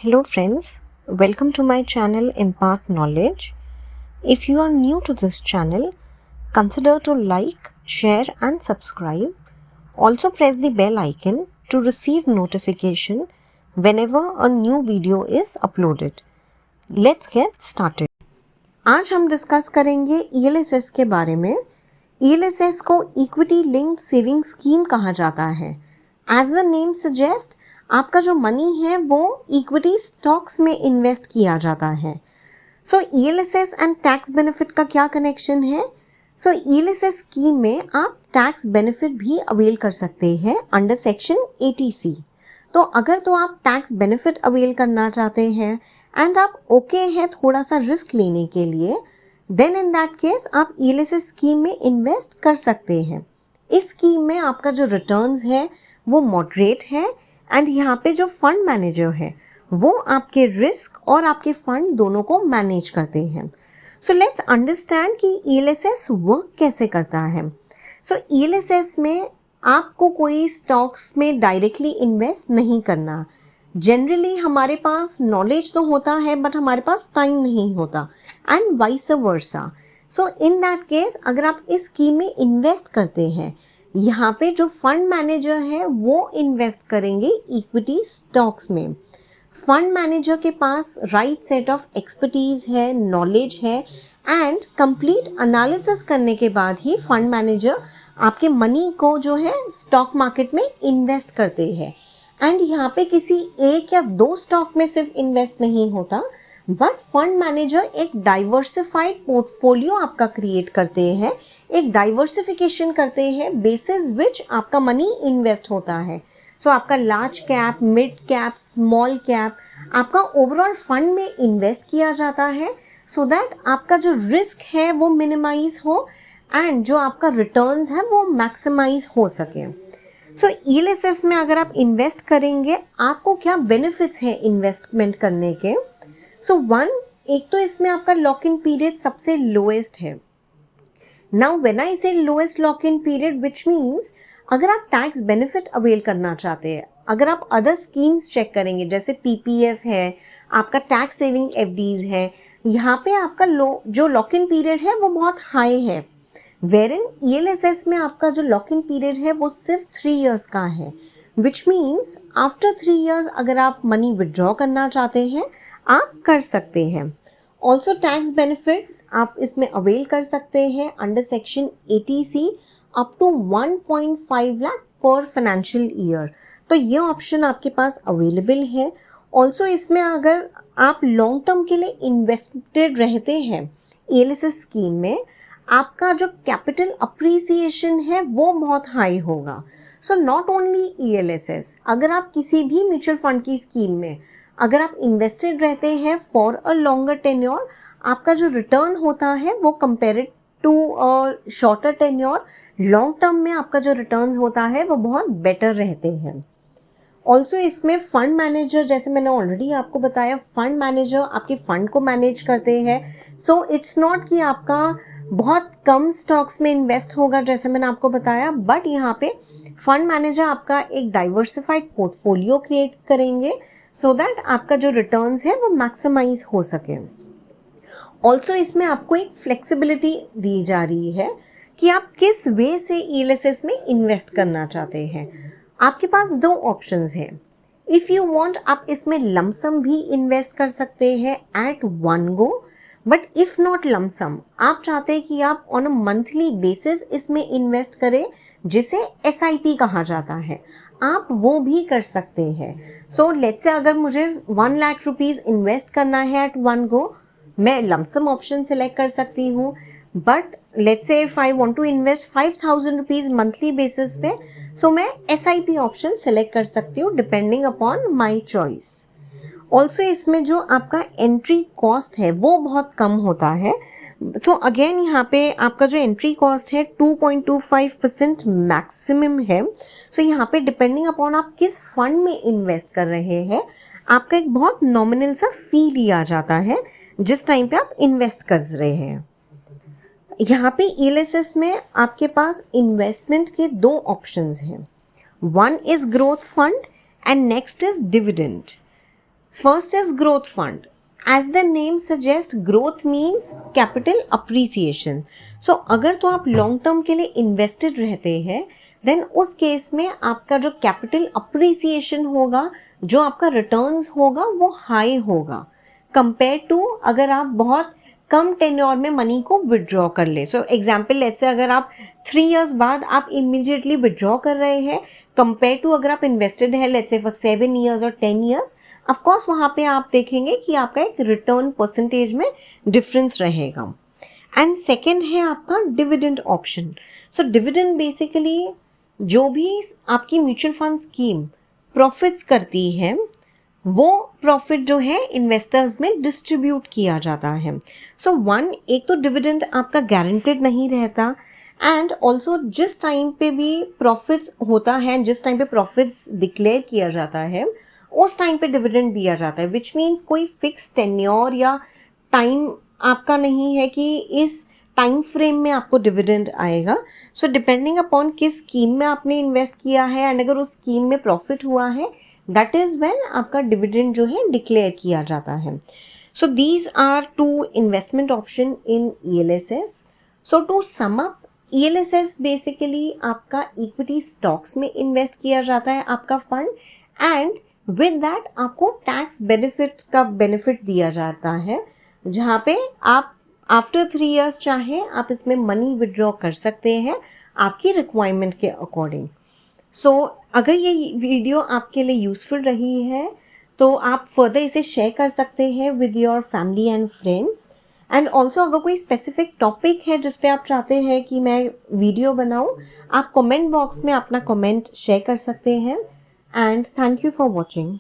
Hello friends, welcome to my channel Impart Knowledge. If you are new to this channel, consider to like, share and subscribe. Also press the bell icon to receive notification whenever a new video is uploaded. Let's get started. आज हम discuss करेंगे ELSS के बारे में। ELSS को equity linked saving scheme कहा जाता है। एज द नेम सजेस्ट, आपका जो मनी है वो इक्विटी स्टॉक्स में इन्वेस्ट किया जाता है। सो ELSS एंड टैक्स बेनिफिट का क्या कनेक्शन है? सो ELSS स्कीम में आप टैक्स बेनिफिट भी अवेल कर सकते हैं अंडर सेक्शन 80C। तो अगर तो आप टैक्स बेनिफिट अवेल करना चाहते हैं एंड आप ओके है थोड़ा सा रिस्क लेने के लिए, देन इन दैट केस आप ELSS स्कीम में इन्वेस्ट कर सकते हैं। इस स्कीम में आपका जो रिटर्न्स है वो मॉडरेट है एंड यहाँ पे जो फंड मैनेजर है वो आपके रिस्क और आपके फंड दोनों को मैनेज करते हैं। सो लेट्स अंडरस्टैंड कि ELSS वर्क कैसे करता है। सो ELSS में आपको कोई स्टॉक्स में डायरेक्टली इन्वेस्ट नहीं करना। जनरली हमारे पास नॉलेज तो होता है बट हमारे पास टाइम नहीं होता and vice versa. So in that case अगर आप इस स्कीम में इन्वेस्ट करते हैं, यहाँ पे जो फंड मैनेजर है वो इन्वेस्ट करेंगे इक्विटी स्टॉक्स में। फंड मैनेजर के पास राइट सेट ऑफ एक्सपर्टीज है, नॉलेज है एंड कंप्लीट एनालिसिस करने के बाद ही फंड मैनेजर आपके मनी को जो है स्टॉक मार्केट में इन्वेस्ट करते हैं। एंड यहाँ पे किसी एक या दो स्टॉक में सिर्फ इन्वेस्ट नहीं होता बट फंड मैनेजर एक डाइवर्सिफाइड पोर्टफोलियो आपका क्रिएट करते हैं, एक डाइवर्सिफिकेशन करते हैं बेसिस विच आपका मनी इन्वेस्ट होता है। सो आपका large cap, mid cap, small cap आपका ओवरऑल फंड में इन्वेस्ट किया जाता है सो दैट आपका जो रिस्क है वो मिनिमाइज हो एंड जो आपका रिटर्न्स है वो मैक्सिमाइज हो सके। सो ELSS में अगर आप इन्वेस्ट करेंगे आपको क्या बेनिफिट्स हैं इन्वेस्टमेंट करने के? सो एक तो इसमें आपका लॉक इन पीरियड सबसे लोएस्ट है। नाउ व्हेन आई से lowest lock in period which means अगर आप टैक्स बेनिफिट अवेल करना चाहते हैं, अगर आप अदर स्कीम्स चेक करेंगे जैसे PPF है, आपका टैक्स सेविंग FDs है, यहाँ पे आपका जो लॉक इन पीरियड है वो बहुत हाई है। वेरिन ELSS में आपका जो लॉक इन पीरियड है वो सिर्फ 3 years का है, विच मीन्स आफ्टर 3 years अगर आप मनी विड्रॉ करना चाहते हैं आप कर सकते हैं। ऑल्सो टैक्स बेनिफिट आप इसमें अवेल कर सकते हैं under section 80C up to 1.5 lakh पर फाइनेंशियल ईयर। तो ये ऑप्शन आपके पास अवेलेबल है। ऑल्सो इसमें अगर आप लॉन्ग टर्म के लिए इन्वेस्टेड रहते हैं ELSS स्कीम में, आपका जो कैपिटल अप्रिसिएशन है वो बहुत हाई होगा। सो नॉट ओनली ELSS, अगर आप किसी भी म्यूचुअल फंड की स्कीम में अगर आप इन्वेस्टेड रहते हैं फॉर अ लॉन्गर टेन्योर, आपका जो रिटर्न होता है वो compared to shorter tenure, long term में आपका जो रिटर्न होता है वो बहुत बेटर रहते हैं। ऑल्सो इसमें फंड मैनेजर, जैसे मैंने ऑलरेडी आपको बताया, फंड मैनेजर आपके फंड को मैनेज करते हैं। सो इट्स नॉट कि आपका बहुत कम स्टॉक्स में इन्वेस्ट होगा जैसे मैंने आपको बताया, बट यहाँ पे फंड मैनेजर आपका एक डाइवर्सिफाइड पोर्टफोलियो क्रिएट करेंगे सो दैट आपका जो रिटर्न्स है वो मैक्सिमाइज हो सके। ऑल्सो इसमें आपको एक फ्लेक्सिबिलिटी दी जा रही है कि आप किस वे से ELSS में इन्वेस्ट करना चाहते हैं। आपके पास 2 ऑप्शंस हैं। इफ़ यू वांट आप इसमें लमसम भी इन्वेस्ट कर सकते हैं at one go, but if not lump sum, आप चाहते हैं कि आप ऑन अ मंथली बेसिस इसमें इन्वेस्ट करें जिसे SIP कहा जाता है, आप वो भी कर सकते हैं। सो लेट्स से अगर मुझे 1 लाख रुपीज़ इन्वेस्ट करना है एट वन गो, मैं लमसम ऑप्शन सेलेक्ट कर सकती हूँ। But let's say if I want to invest 5,000 rupees monthly basis पे, सो मैं SIP ऑप्शन सेलेक्ट कर सकती हूँ depending upon my choice. Also इसमें जो आपका एंट्री कॉस्ट है वो बहुत कम होता है। सो अगेन यहाँ पे आपका जो एंट्री कॉस्ट है 2.25% मैक्सिमम है। सो यहाँ पे डिपेंडिंग अपॉन आप किस फंड में इन्वेस्ट कर रहे हैं, आपका एक बहुत नॉमिनल सा फी लिया जाता है जिस टाइम पे आप इन्वेस्ट कर रहे हैं। यहाँ पे ELSS में आपके पास इन्वेस्टमेंट के 2 ऑप्शंस हैं। One is growth fund and next is dividend. First is growth fund. As the name suggests, growth means capital appreciation. So अगर तो आप लॉन्ग टर्म के लिए इन्वेस्टेड रहते हैं, देन उस केस में आपका जो कैपिटल अप्रिसिएशन होगा, जो आपका रिटर्न्स होगा, वो हाई होगा कंपेयर टू अगर आप बहुत कम टेन्योर में मनी को विड्रॉ कर ले. सो एग्जाम्पल लेट्स से अगर आप 3 years बाद आप इमीडिएटली विड्रॉ कर रहे हैं कंपेयर टू अगर आप इन्वेस्टेड है लेट्स से फॉर 7 years और 10 years, ऑफकोर्स वहाँ पे आप देखेंगे कि आपका एक रिटर्न परसेंटेज में डिफरेंस रहेगा. एंड सेकेंड है आपका dividend option. So dividend basically जो भी आपकी म्यूचुअल फंड स्कीम प्रॉफिट्स करती है वो प्रॉफिट जो है इन्वेस्टर्स में डिस्ट्रीब्यूट किया जाता है. सो एक तो डिविडेंड आपका गारंटेड नहीं रहता, एंड ऑल्सो जिस टाइम पे भी प्रॉफिट्स होता है, जिस टाइम पे प्रॉफिट्स डिक्लेयर किया जाता है उस टाइम पे डिविडेंड दिया जाता है, विच मीन्स कोई फिक्स टेन्योर या टाइम आपका नहीं है कि इस टाइम फ्रेम में आपको डिविडेंड आएगा. सो डिपेंडिंग अपॉन किस स्कीम में आपने इन्वेस्ट किया है एंड अगर उस स्कीम में प्रॉफिट हुआ है, दैट इज़ व्हेन आपका डिविडेंड जो है डिक्लेयर किया जाता है. So these are 2 investment option in ELSS. So to sum up, ELSS basically आपका इक्विटी स्टॉक्स में इन्वेस्ट किया जाता है आपका फंड, एंड विद दैट आपको टैक्स बेनिफिट का बेनिफिट दिया जाता है, जहाँ पे आप आफ्टर 3 years चाहे आप इसमें मनी विड्रॉ कर सकते हैं आपकी रिक्वायरमेंट के अकॉर्डिंग. सो अगर ये वीडियो आपके लिए यूज़फुल रही है तो आप फर्दर इसे शेयर कर सकते हैं with your family and friends. And also अगर कोई स्पेसिफिक टॉपिक है जिस पे आप चाहते हैं कि मैं वीडियो बनाऊं, आप कमेंट बॉक्स में अपना कमेंट शेयर कर सकते हैं. And thank you for watching.